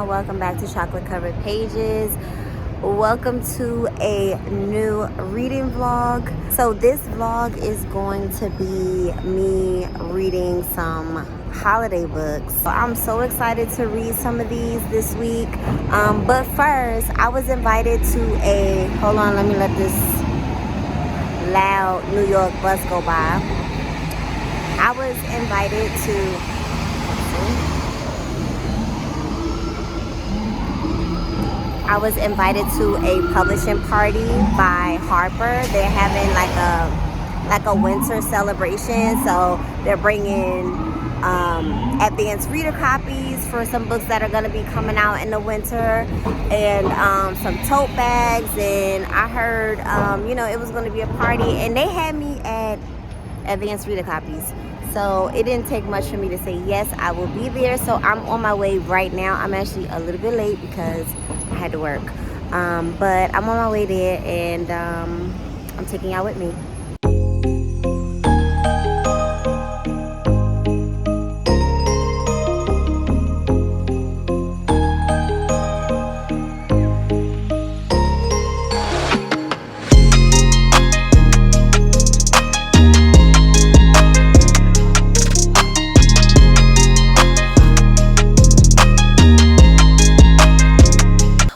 y'all. Welcome back to Chocolate Covered Pages. Welcome to a new reading vlog. So this vlog is going to be me reading some holiday books. I'm so excited to read some of these this week. But first, I was invited to a, hold on, let me let this loud New York bus go by. I was invited to a publishing party by Harper. They're having like a winter celebration, so they're bringing advanced reader copies for some books that are going to be coming out in the winter, and some tote bags. And I heard it was going to be a party, and they had me at advanced reader copies. So it didn't take much for me to say yes, I will be there. So I'm on my way right now. I'm actually a little bit late because I had to work. But I'm on my way there, and I'm taking y'all with me.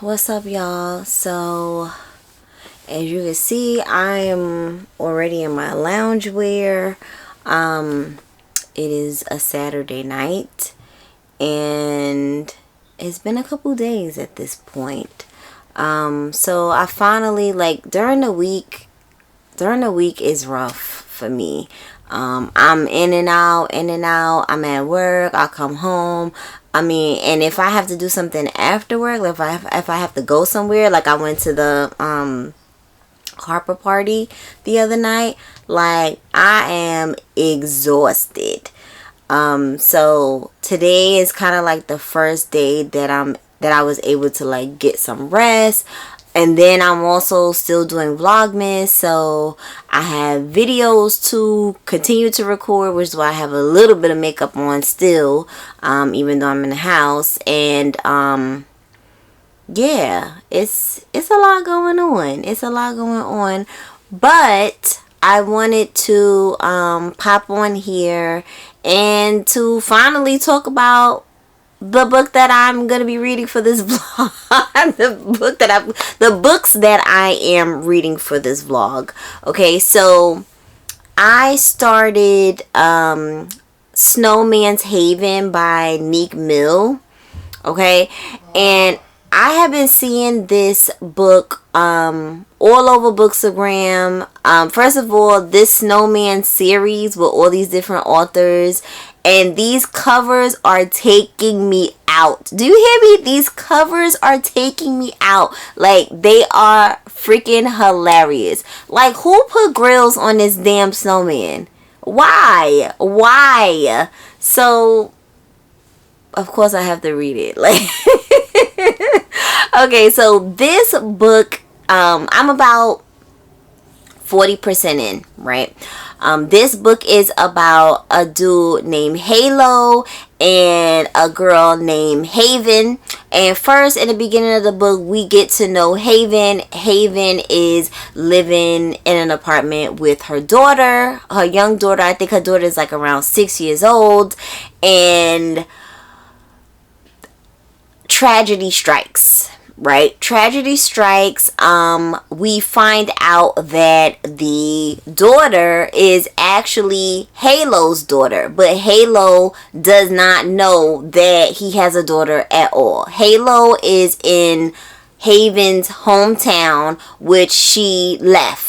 What's up, y'all? So as you can see, I am already in my loungewear. It is a Saturday night, and it's been a couple days at this point. So I finally, during the week is rough for me. I'm in and out. I'm at work, I come home. And if I have to do something after work, if I have to go somewhere, like I went to the Harper party the other night, I am exhausted. So today is kind of like the first day that I was able to get some rest. And then I'm also still doing Vlogmas, so I have videos to continue to record, which is why I have a little bit of makeup on still, even though I'm in the house. And yeah, it's a lot going on. But I wanted to pop on here and to finally talk about the book that I'm gonna be reading for this vlog. the books that I am reading for this vlog. Okay, so I started Snowman's Haven by Nick Mill. Okay, and I have been seeing this book all over Bookstagram. First of all, this Snowman series with all these different authors, and these covers are taking me out. Do you hear me? These covers are taking me out. They are freaking hilarious. Who put grills on this damn snowman? Why? So of course I have to read it. Okay, so this book, I'm about 40% in, right? This book is about a dude named Halo and a girl named Haven. And first, in the beginning of the book, we get to know Haven. Haven is living in an apartment with her daughter, her young daughter. I think her daughter is around 6 years old. And tragedy strikes. Right? Tragedy strikes. We find out that the daughter is actually Halo's daughter, but Halo does not know that he has a daughter at all. Halo is in Haven's hometown, which she left.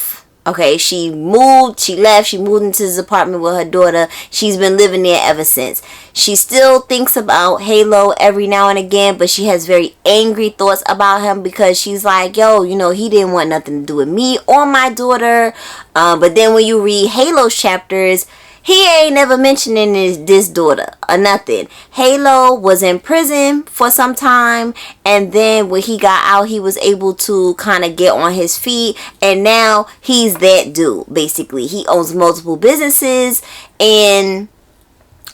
Okay, she moved into his apartment with her daughter. She's been living there ever since. She still thinks about Halo every now and again, but she has very angry thoughts about him because she's like, yo, he didn't want nothing to do with me or my daughter. But then when you read Halo's chapters, he ain't never mentioning this daughter or nothing. Halo was in prison for some time, and then when he got out, he was able to kind of get on his feet, and now he's that dude, basically. He owns multiple businesses, and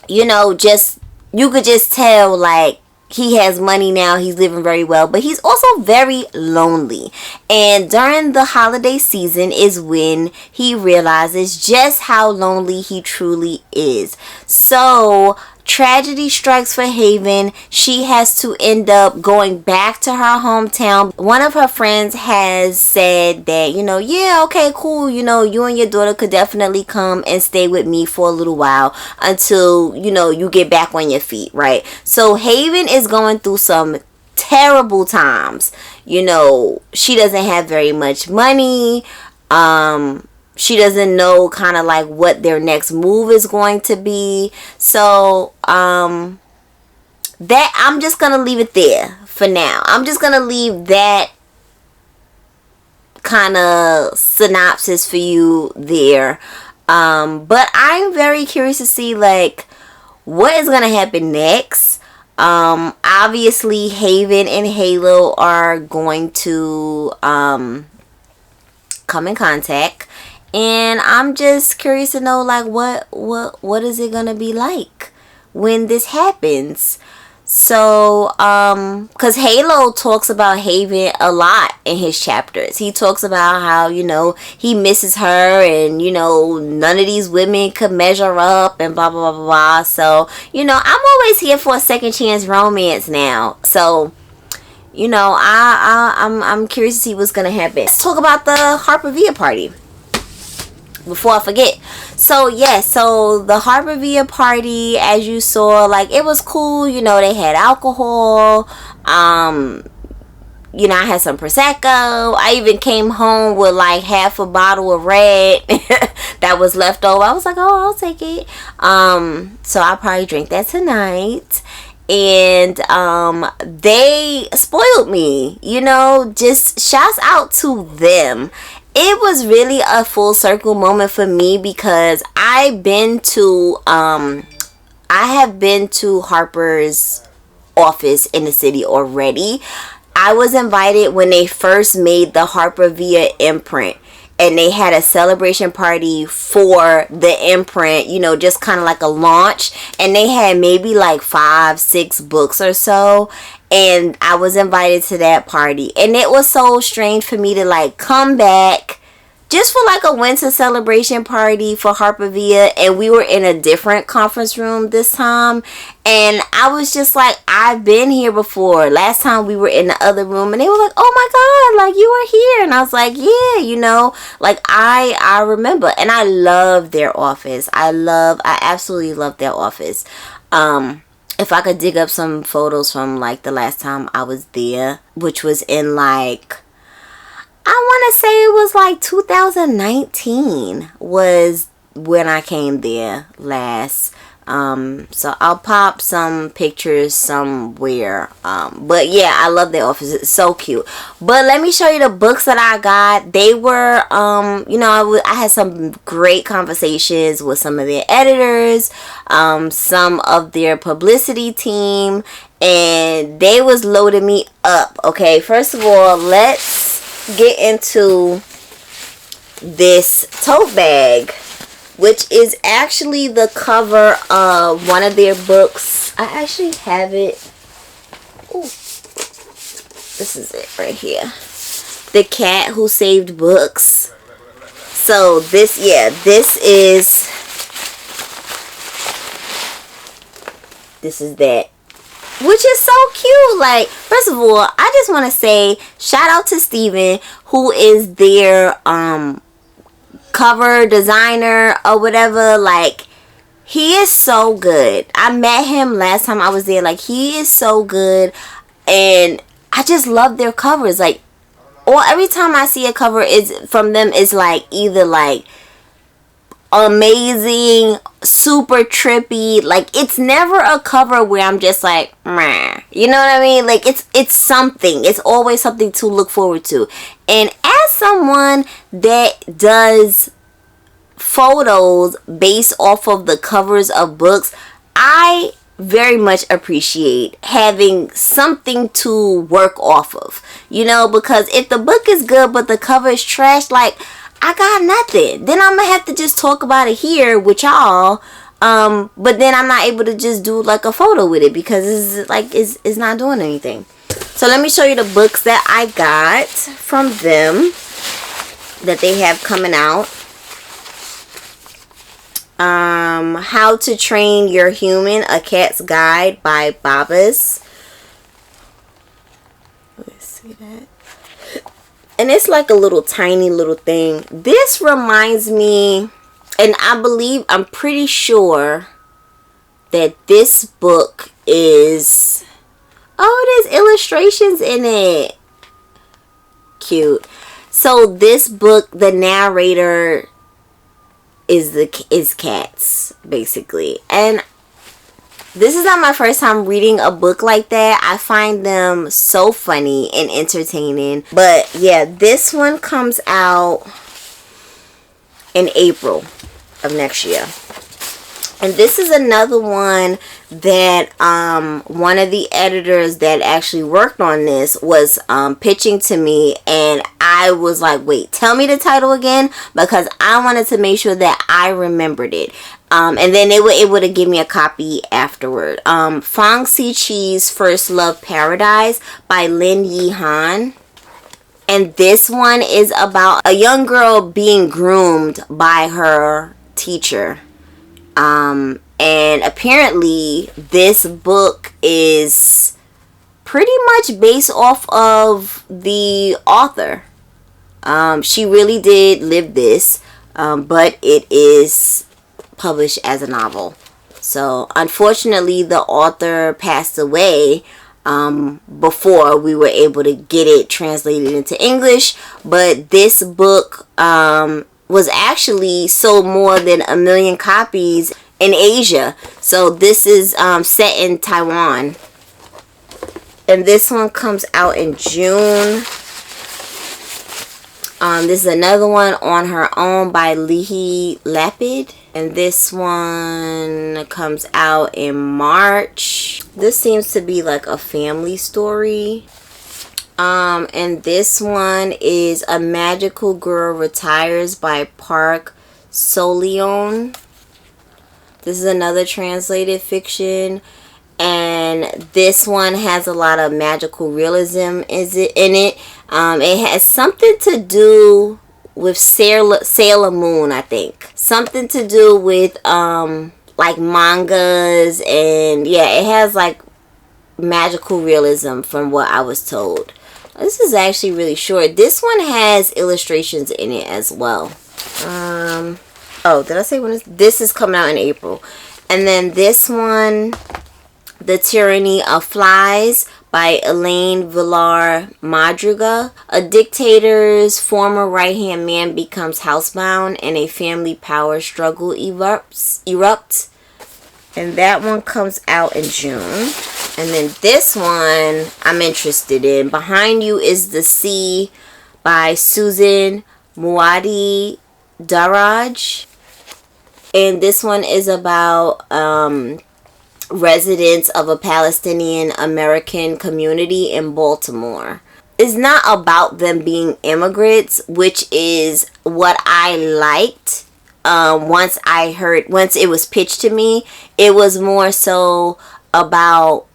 you could just tell, he has money now, he's living very well, but he's also very lonely. And during the holiday season is when he realizes just how lonely he truly is. So tragedy strikes for Haven. She has to end up going back to her hometown. One of her friends has said that, yeah, okay, cool, you and your daughter could definitely come and stay with me for a little while until, you get back on your feet, right? So Haven is going through some terrible times. She doesn't have very much money. She doesn't know kind of like what their next move is going to be. So, that I'm just going to leave it there for now. I'm just going to leave that kind of synopsis for you there. But I'm very curious to see like what is going to happen next. Obviously Haven and Halo are going to come in contact. And I'm just curious to know like what is it gonna be like when this happens. So because Halo talks about Haven a lot in his chapters. He talks about how he misses her, and none of these women could measure up, and blah blah blah blah blah. So I'm always here for a second chance romance now. So I'm curious to see what's gonna happen. Let's talk about the Harper Via party before I forget. So so the Harper Via party, as you saw, like it was cool. They had alcohol. I had some Prosecco. I even came home with like half a bottle of red that was left over. I was like, oh, I'll take it. So I'll probably drink that tonight. And they spoiled me. Just shouts out to them. It was really a full circle moment for me because I have been to Harper's office in the city already. I was invited when they first made the Harper Via imprint, and they had a celebration party for the imprint, just kind of like a launch, and they had maybe like 5-6 books or so. And I was invited to that party, and it was so strange for me to like come back just for like a winter celebration party for Harper Via, and we were in a different conference room this time, and I was just like, I've been here before. Last time we were in the other room, and they were like, oh my god, like you were here. And I was like, yeah, like I remember. And I love their office. I absolutely love their office. If I could dig up some photos from like the last time I was there, which was in like, I want to say it was like 2019 was when I came there last. So I'll pop some pictures somewhere. But yeah, I love their office. It's so cute. But let me show you the books that I got. They were, I had some great conversations with some of their editors, some of their publicity team, and they was loading me up. Okay, first of all, let's get into this tote bag, which is actually the cover of one of their books. I actually have it. Ooh, this is it right here. The Cat Who Saved Books. So this is that. Which is so cute. Like, first of all, I just want to say shout out to Steven, who is their cover designer or whatever. Like, he is so good. I met him last time I was there. Like, he is so good, and I just love their covers. Like, or every time I see a cover is from them, is like either like amazing, super trippy. Like, it's never a cover where I'm just like, meh. You know what I mean? Like, it's something. It's always something to look forward to. And as someone that does photos based off of the covers of books, I very much appreciate having something to work off of, because if the book is good but the cover is trash, like, I got nothing. Then I'm gonna have to just talk about it here with y'all But then I'm not able to just do like a photo with it because it's not doing anything. So let me show you the books that I got from them that they have coming out. How to Train Your Human, A Cat's Guide by Babas. Let's see that. And it's like a little tiny little thing. This reminds me, and I'm pretty sure that this book is, oh, there's illustrations in it. Cute. So this book, the narrator is cats, basically. And this is not my first time reading a book like that. I find them so funny and entertaining. But yeah, this one comes out in April of next year. And this is another one that one of the editors that actually worked on this was pitching to me, and I was like, wait, tell me the title again, because I wanted to make sure that I remembered it. And then it would have given me a copy afterward. Fong Si Chi's First Love Paradise by Lin Yi Han. And this one is about a young girl being groomed by her teacher. And apparently this book is pretty much based off of the author. She really did live this, but it is published as a novel. So unfortunately the author passed away before we were able to get it translated into English, but this book was actually sold more than 1 million copies in Asia. So this is set in Taiwan. And this one comes out in June. This is another one, On Her Own by Lihi Lapid. And this one comes out in March. This seems to be like a family story. And this one is A Magical Girl Retires by Park Soleon. This is another translated fiction. And this one has a lot of magical realism in it. It has something to do with Sailor Moon, I think. Something to do with like mangas, and yeah, it has like magical realism from what I was told. This is actually really short. This one has illustrations in it as well. Oh, did I say when this is coming out in April? And then this one, The Tyranny of Flies by Elaine Villar Madriga. A dictator's former right-hand man becomes housebound and a family power struggle erupts. And that one comes out in June. And then this one I'm interested in. Behind You is the Sea by Susan Muadi Daraj. And this one is about residents of a Palestinian American community in Baltimore. It's not about them being immigrants, which is what I liked. Once it was pitched to me, it was more so about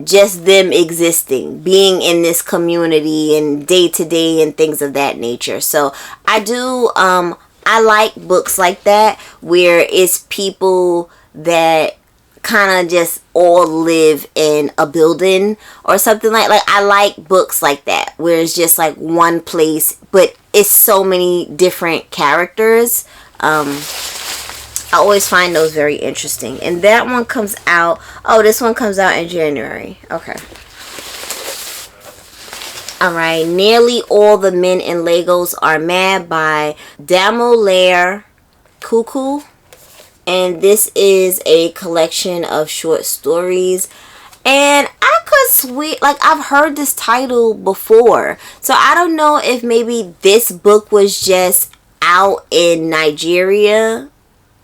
just them existing, being in this community and day to day and things of that nature. So I like books like that where it's people that kind of just all live in a building or something like I like books like that where it's just like one place but it's so many different characters. I always find those very interesting. And that one comes out, this one comes out in January. Okay. Alright, Nearly All the Men in Lagos Are Mad by Damolaire Cuckoo. And this is a collection of short stories. And I could swear, I've heard this title before. So I don't know if maybe this book was just out in Nigeria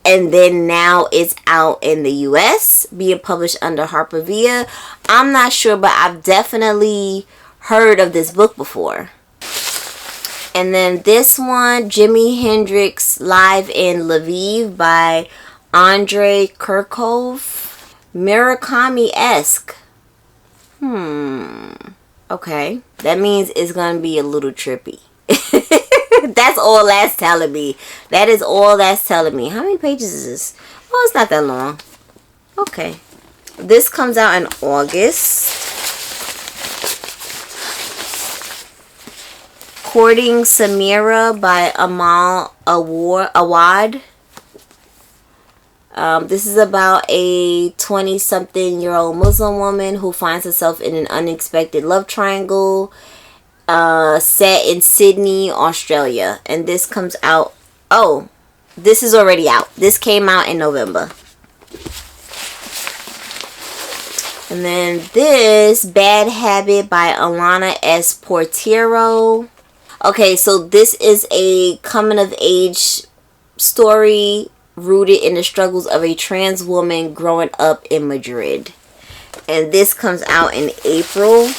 and then now it's out in the US being published under Harper Via. I'm not sure, but I've definitely heard of this book before. And then this one, Jimi Hendrix Live in Lviv by Andrei Kirkov. Murakami-esque. Okay. That means it's going to be a little trippy. That's all that's telling me. That is all that's telling me. How many pages is this? Oh, it's not that long. Okay. This comes out in August. Courting Samira by Amal Awad. This is about a 20-something-year-old Muslim woman who finds herself in an unexpected love triangle set in Sydney, Australia. And this comes out... Oh, this is already out. This came out in November. And then this, Bad Habit by Alana S. Portero. Okay, so this is a coming-of-age story rooted in the struggles of a trans woman growing up in Madrid. And this comes out in April.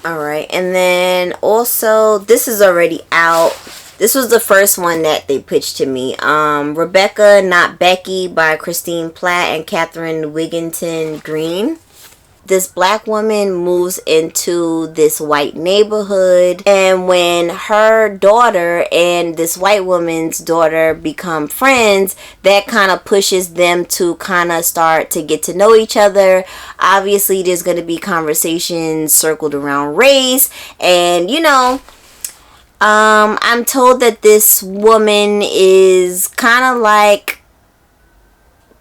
Alright, and then also, this is already out. This was the first one that they pitched to me. Rebecca, Not Becky by Christine Platt and Catherine Wigginton Green. This black woman moves into this white neighborhood, and when her daughter and this white woman's daughter become friends, that kind of pushes them to kind of start to get to know each other. Obviously, there's going to be conversations circled around race, and you know, I'm told that this woman is kind of like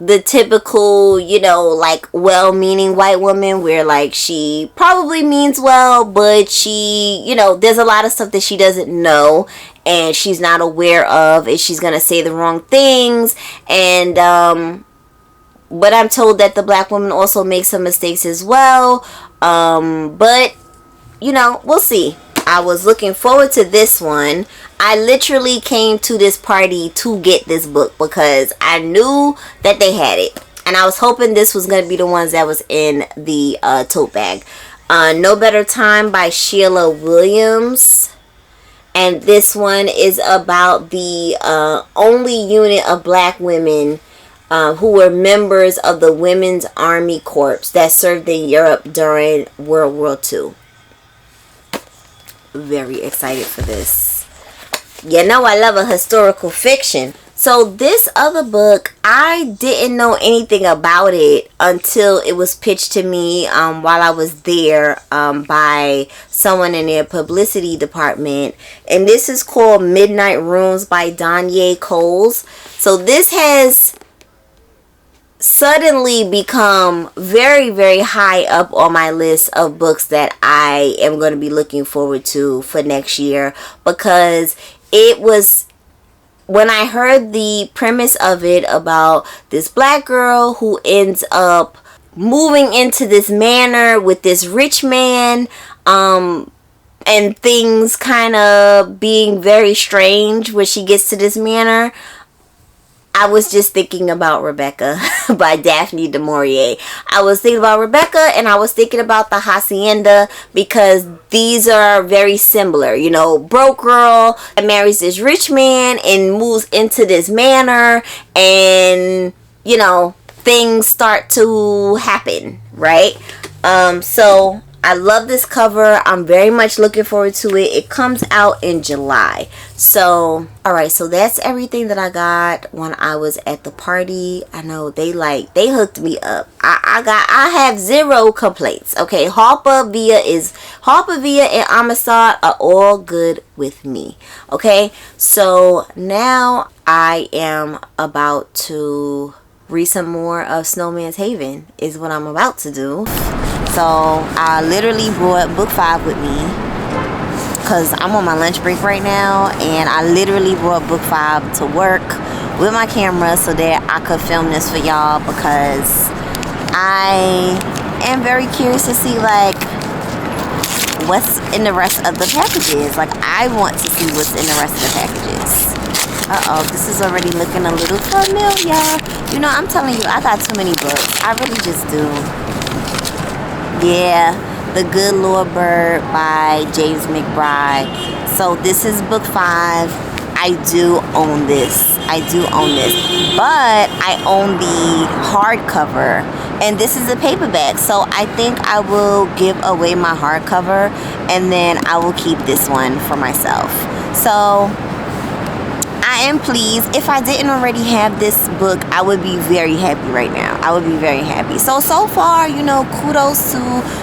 the typical, you know, like well-meaning white woman, where like she probably means well, but she, you know, there's a lot of stuff that she doesn't know and she's not aware of, and she's gonna say the wrong things. And but I'm told that the black woman also makes some mistakes as well. But you know, we'll see. I was looking forward to this one. I literally came to this party to get this book because I knew that they had it. And I was hoping this was going to be the ones that was in the tote bag. No Better Time by Sheila Williams. And this one is about the only unit of black women who were members of the Women's Army Corps that served in Europe during World War II. Very excited for this. You know I love a historical fiction. So this other book, I didn't know anything about it until it was pitched to me while I was there by someone in their publicity department. And this is called Midnight Rooms by Danye Coles. So this has suddenly become very, very high up on my list of books that I am going to be looking forward to for next year, because it was, when I heard the premise of it about this black girl who ends up moving into this manor with this rich man, and things kind of being very strange when she gets to this manor, I was just thinking about Rebecca by Daphne du Maurier. I was thinking about Rebecca, and I was thinking about the Hacienda, because these are very similar. You know, broke girl that marries this rich man and moves into this manor, and you know, things start to happen, right? So I love this cover. I'm very much looking forward to it. It comes out in July. So, alright, so that's everything that I got when I was at the party. I know they hooked me up. I have zero complaints. Okay, Harper Via and Amistad are all good with me. Okay, so now I am about to read some more of Snowman's Haven is what I'm about to do. So I literally brought book 5 with me because I'm on my lunch break right now, and I literally brought book 5 to work with my camera so that I could film this for y'all, because I am very curious to see like what's in the rest of the packages. Like, I want to see what's in the rest of the packages. This is already looking a little familiar. You know, I'm telling you, I got too many books. I really just do. Yeah, The Good Lord Bird by James McBride. So this is book 5. I I do own this. But I own the hardcover, and this is a paperback. So I think I will give away my hardcover, and then I will keep this one for myself. So I am pleased. If I didn't already have this book, I would be very happy right now. I would be very happy. So far, you know, kudos to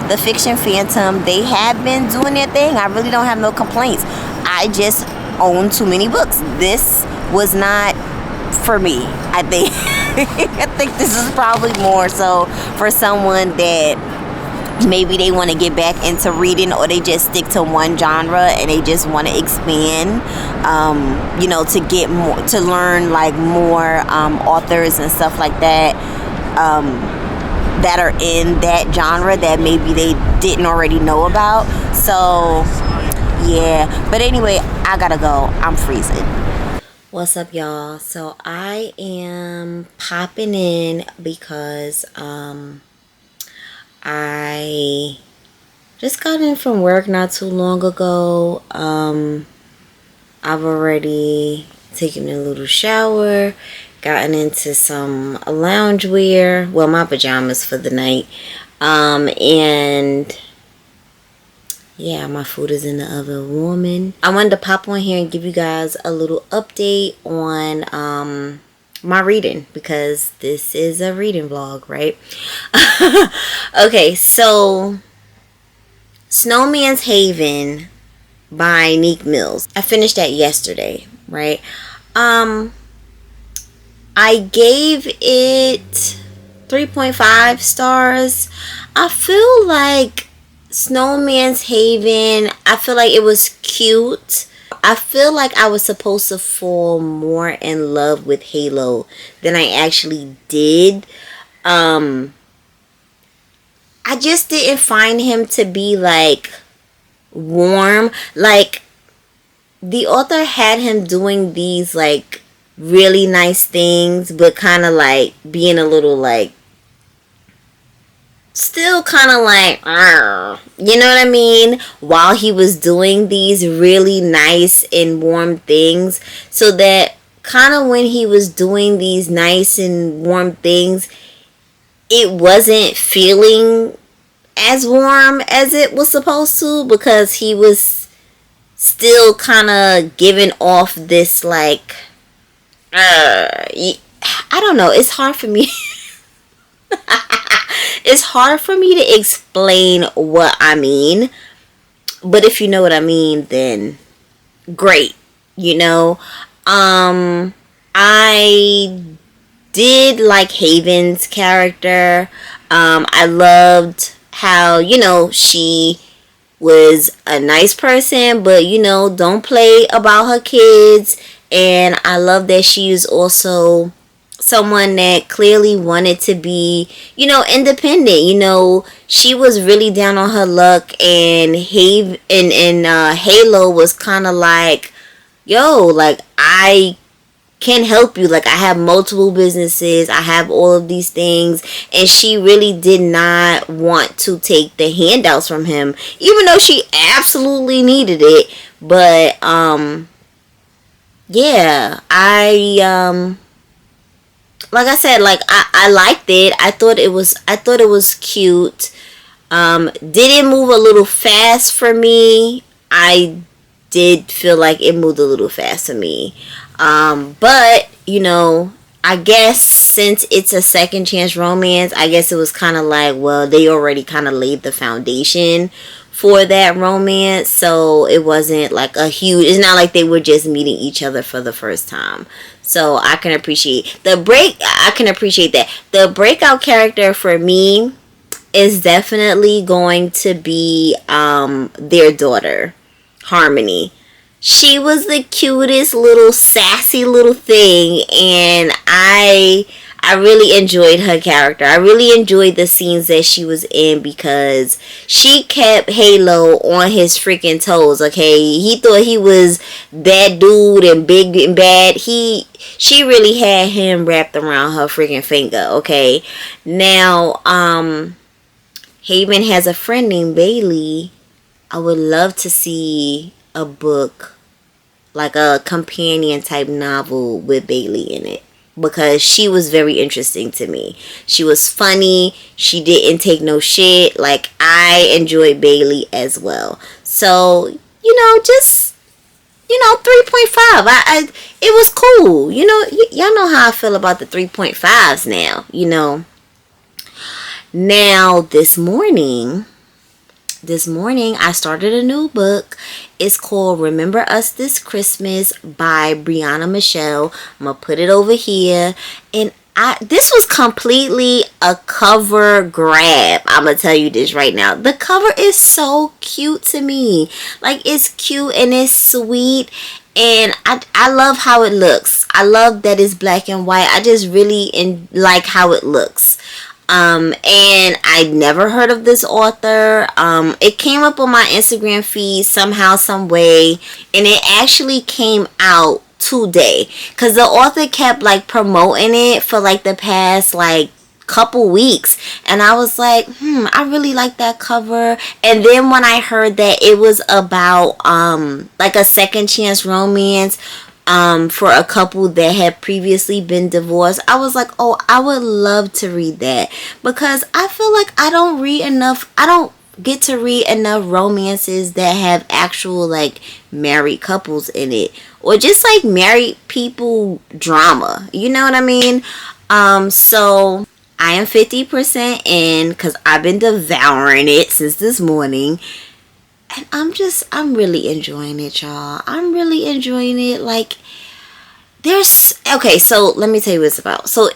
the Fiction Phantom. They have been doing their thing. I really don't have no complaints. I just own too many books. This was not for me, I think. I think this is probably more so for someone that maybe they want to get back into reading, or they just stick to one genre and they just want to expand, you know, to get more, to learn like more authors and stuff like that, that are in that genre that maybe they didn't already know about. So yeah, but anyway, I gotta go. I'm freezing. What's up, y'all? So I am popping in because I just got in from work not too long ago. I've already taken a little shower, gotten into some loungewear, well, my pajamas for the night, and yeah, my food is in the oven warming. I wanted to pop on here and give you guys a little update on my reading, because this is a reading vlog, right? Okay, so Snowman's Haven by Neek Mills. I finished that yesterday, right? I gave it 3.5 stars. I feel like Snowman's Haven, I feel like it was cute. I feel like I was supposed to fall more in love with Halo than I actually did. I just didn't find him to be like warm. Like, the author had him doing these like really nice things, but kind of like being a little like, still kind of like, you know what I mean, while he was doing these really nice and warm things. So that kind of when he was doing these nice and warm things, it wasn't feeling as warm as it was supposed to, because he was still kind of giving off this like, I don't know, it's hard for me. It's hard for me to explain what I mean, but if you know what I mean, then great, you know. I did like Haven's character. I loved how, you know, she was a nice person, but, you know, don't play about her kids. And I love that she is also someone that clearly wanted to be, you know, independent. You know, she was really down on her luck, and Halo was kind of like, yo, like, I can help you. Like, I have multiple businesses, I have all of these things. And she really did not want to take the handouts from him, even though she absolutely needed it. But yeah, like I said, like, I liked it. I thought it was cute. Did it move a little fast for me? I did feel like it moved a little fast for me. But, you know, I guess since it's a second chance romance, I guess it was kind of like, well, they already kind of laid the foundation for that romance. So it wasn't like a huge, it's not like they were just meeting each other for the first time. So I can appreciate that. The breakout character for me is definitely going to be their daughter, Harmony. She was the cutest little sassy little thing, and I really enjoyed her character. I really enjoyed the scenes that she was in, because she kept Halo on his freaking toes, okay? He thought he was that dude and big and bad. She really had him wrapped around her freaking finger, okay? Now, Haven has a friend named Bailey. I would love to see a book like a companion type novel with Bailey in it, because she was very interesting to me. She was funny. She didn't take no shit. Like, I enjoyed Bailey as well. So, just 3.5. It was cool. Y'all know how I feel about the 3.5s now. Now this morning I started a new book. It's called Remember Us This Christmas by Briyanna Michelle. I'm gonna put it over here. And this was completely a cover grab. I'm gonna tell you this right now. The cover is so cute to me. Like, it's cute and it's sweet, and I love how it looks. I love that it's black and white. I just really like how it looks. And I never heard of this author. It came up on my Instagram feed somehow, some way, and it actually came out today, because the author kept like promoting it for like the past like couple weeks, and I was like, I really like that cover. And then when I heard that it was about like a second chance romance for a couple that had previously been divorced, I was like, oh, I would love to read that, because I feel like I don't get to read enough romances that have actual like married couples in it, or just like married people drama, you know what I mean? So I am 50% in, because I've been devouring it since this morning, and I'm really enjoying it, y'all. I'm really enjoying it. Like, so let me tell you what it's about. So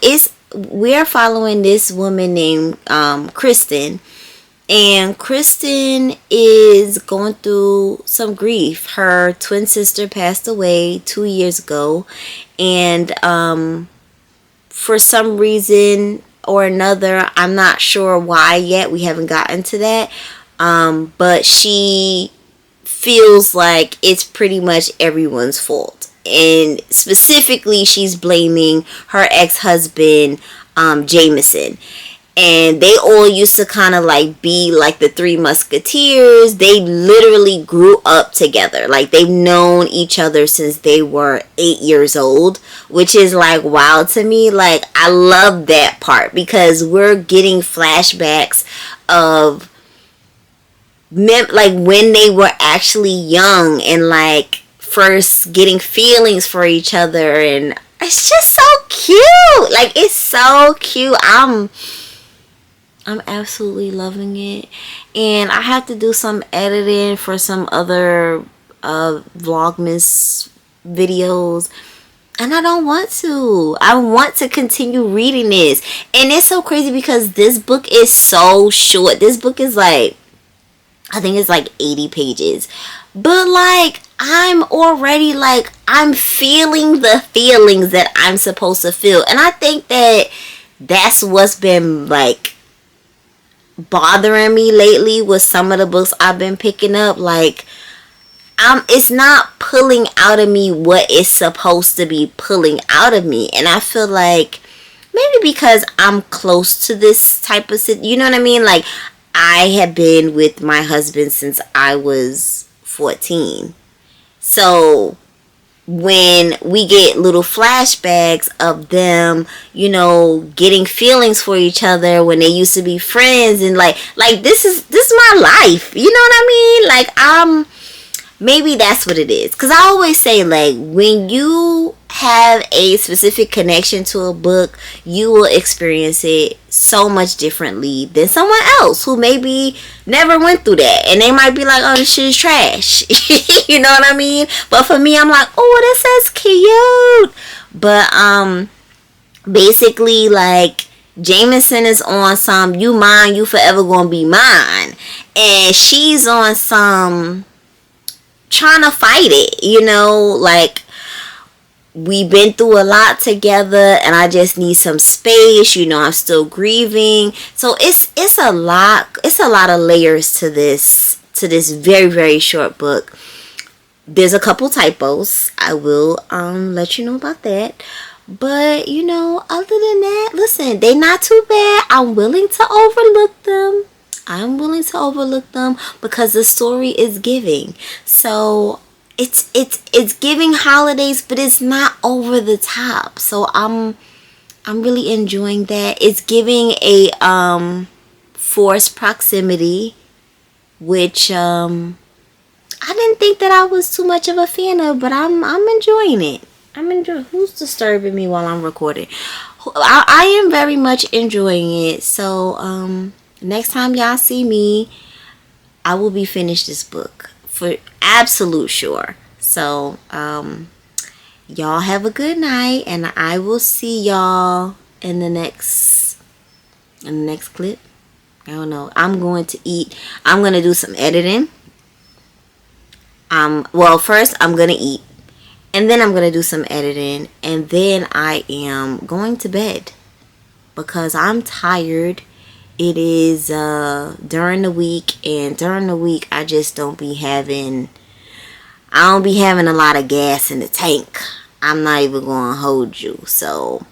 we're following this woman named Kristen. And Kristen is going through some grief. Her twin sister passed away 2 years ago. And for some reason or another, I'm not sure why yet. We haven't gotten to that. But she feels like it's pretty much everyone's fault. And specifically, she's blaming her ex-husband, Jameson. And they all used to kind of like be like the Three Musketeers. They literally grew up together. Like, they've known each other since they were 8 years old, which is like wild to me. Like, I love that part, because we're getting flashbacks of like when they were actually young and like first getting feelings for each other. And it's just so cute. Like, it's so cute. I'm absolutely loving it. And I have to do some editing for some other Vlogmas videos, and I don't want to. I want to continue reading this. And it's so crazy because this book is so short. This book is like, I think it's like 80 pages. But like, I'm already like, I'm feeling the feelings that I'm supposed to feel. And I think that that's what's been like bothering me lately with some of the books I've been picking up. Like, it's not pulling out of me what it's supposed to be pulling out of me. And I feel like maybe because I'm close to this type of you know what I mean? Like, I have been with my husband since I was 14. So when we get little flashbacks of them, getting feelings for each other when they used to be friends, and like this is my life, you know what I mean? Like, maybe that's what it is. Because I always say, like, when you have a specific connection to a book, you will experience it so much differently than someone else who maybe never went through that. And they might be like, oh, this shit is trash. You know what I mean? But for me, I'm like, oh, this is cute. But basically, like, Jameson is on some, you mine, you forever gonna be mine. And she's on some trying to fight it, like, we've been through a lot together and I just need some space, I'm still grieving. So it's a lot of layers to this very, very short book. There's a couple typos. I will let you know about that. But other than that, listen, they're not too bad. I'm willing to overlook them because the story is giving. So it's giving holidays, but it's not over the top. So I'm really enjoying that. It's giving a forced proximity, which I didn't think that I was too much of a fan of, but I'm enjoying it. I'm enjoying. Who's disturbing me while I'm recording? I am very much enjoying it. So next time y'all see me, I will be finished this book for absolute sure. So y'all have a good night, and I will see y'all in the next clip. I don't know. I'm going to eat. I'm going to do some editing. Well, first I'm going to eat, and then I'm going to do some editing, and then I am going to bed because I'm tired. It is during the week, and during the week I just don't be having a lot of gas in the tank. I'm not even going to hold you. So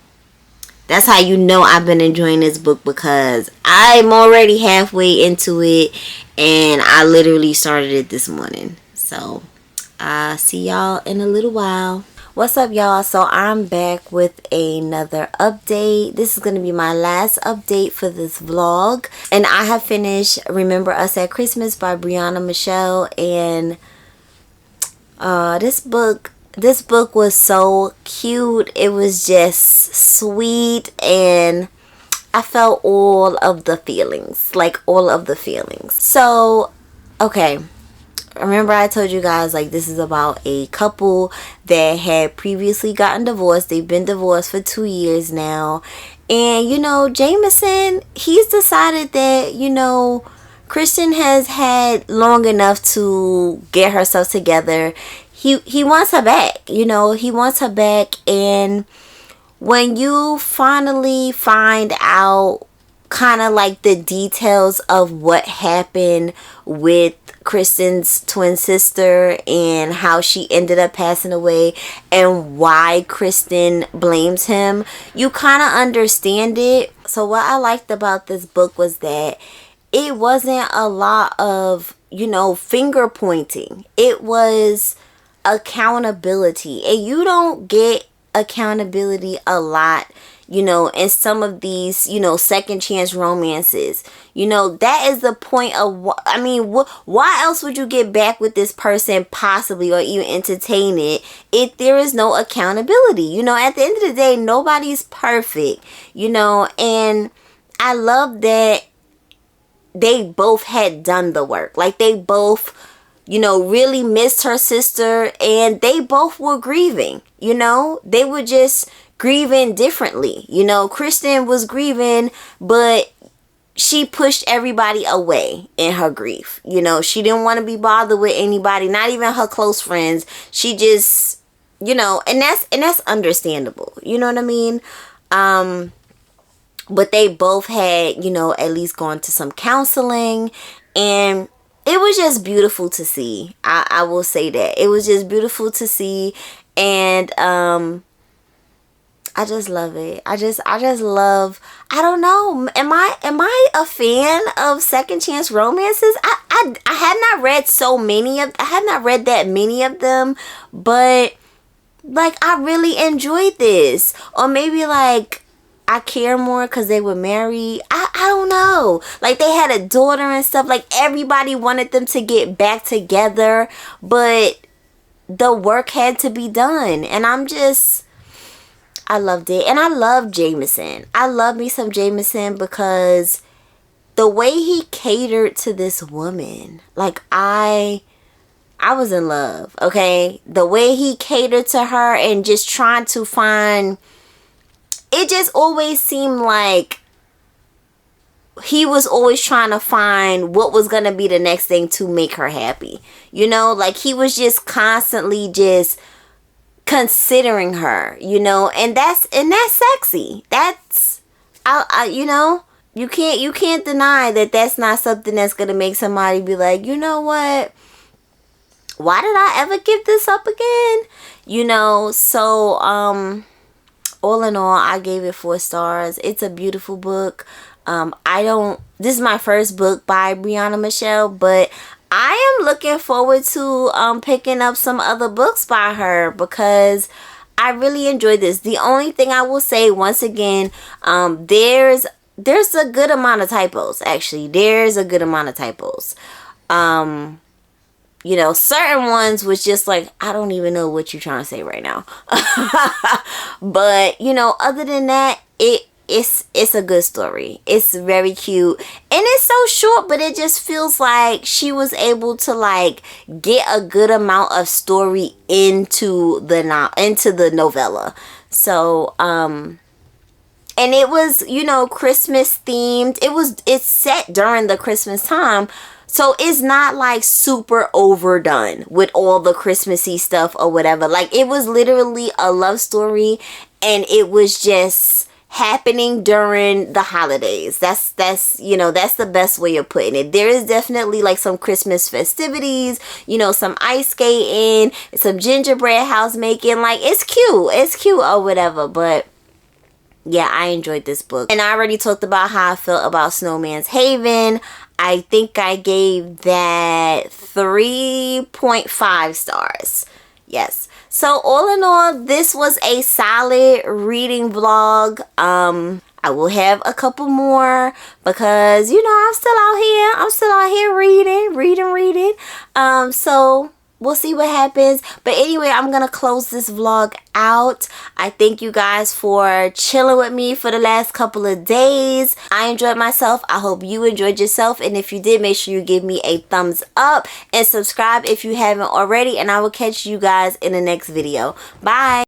that's how you know I've been enjoying this book, because I'm already halfway into it, and I literally started it this morning. So see y'all in a little while. What's up, y'all? So I'm back with another update. This is going to be my last update for this vlog, and I have finished Remember Us at Christmas by Briyanna Michelle. And this book was so cute. It was just sweet, and I felt all of the feelings. So okay, remember I told you guys, like, this is about a couple that had previously gotten divorced. They've been divorced for 2 years now, and Jameson, he's decided that Kristen has had long enough to get herself together. He wants her back. He wants her back. And when you finally find out kind of like the details of what happened with Kristen's twin sister and how she ended up passing away and why Kristen blames him, you kind of understand it. So what I liked about this book was that it wasn't a lot of, finger pointing. It was accountability. And you don't get accountability a lot, in some of these, second chance romances. That is the point of, why else would you get back with this person possibly, or even entertain it, if there is no accountability? At the end of the day, nobody's perfect, and I love that they both had done the work. Like, they both, really missed her sister, and they both were grieving. They were just grieving differently. Kristen was grieving, but she pushed everybody away in her grief. She didn't want to be bothered with anybody, not even her close friends. She just, and that's understandable. You know what I mean? But they both had, at least gone to some counseling, and it was just beautiful to see. I will say that. It was just beautiful to see, and I just love it. I just love, I don't know, am I a fan of second chance romances? I have not read that many of them, but like, I really enjoyed this. Or maybe like I care more because they were married. I don't know. Like, they had a daughter and stuff. Like, everybody wanted them to get back together, but the work had to be done. And I loved it. And I love Jameson. I love me some Jameson, because the way he catered to this woman, like, I was in love, okay? The way he catered to her and just trying to find, it just always seemed like he was always trying to find what was going to be the next thing to make her happy. Like, he was just constantly just considering her, and that's sexy. That's, you can't deny that that's not something that's going to make somebody be like, you know what? Why did I ever give this up again? So, all in all, I gave it 4 stars. It's a beautiful book. This is my first book by Briyanna Michelle, but I am looking forward to picking up some other books by her because I really enjoyed this. The only thing I will say once again, there's a good amount of typos. Actually, there's a good amount of typos. You know, certain ones was just like, I don't even know what you're trying to say right now. But, you know, other than that, it's a good story. It's very cute. And it's so short, but it just feels like she was able to like get a good amount of story into the novella. So, and it was, you know, Christmas themed. It's set during the Christmas time. So it's not like super overdone with all the Christmassy stuff or whatever. Like, it was literally a love story, and it was just happening during the holidays. That's you know, that's the best way of putting it. There is definitely like some Christmas festivities, you know, some ice skating, some gingerbread house making. Like, it's cute or whatever. But yeah, I enjoyed this book. And I already talked about how I felt about Snowman's Haven. I think I gave that 3.5 stars. Yes. So all in all, this was a solid reading vlog. I will have a couple more because, you know, I'm still out here reading. So we'll see what happens. But anyway, I'm gonna close this vlog out. I thank you guys for chilling with me for the last couple of days. I enjoyed myself. I hope you enjoyed yourself, and if you did, make sure you give me a thumbs up and subscribe if you haven't already, and I will catch you guys in the next video. Bye.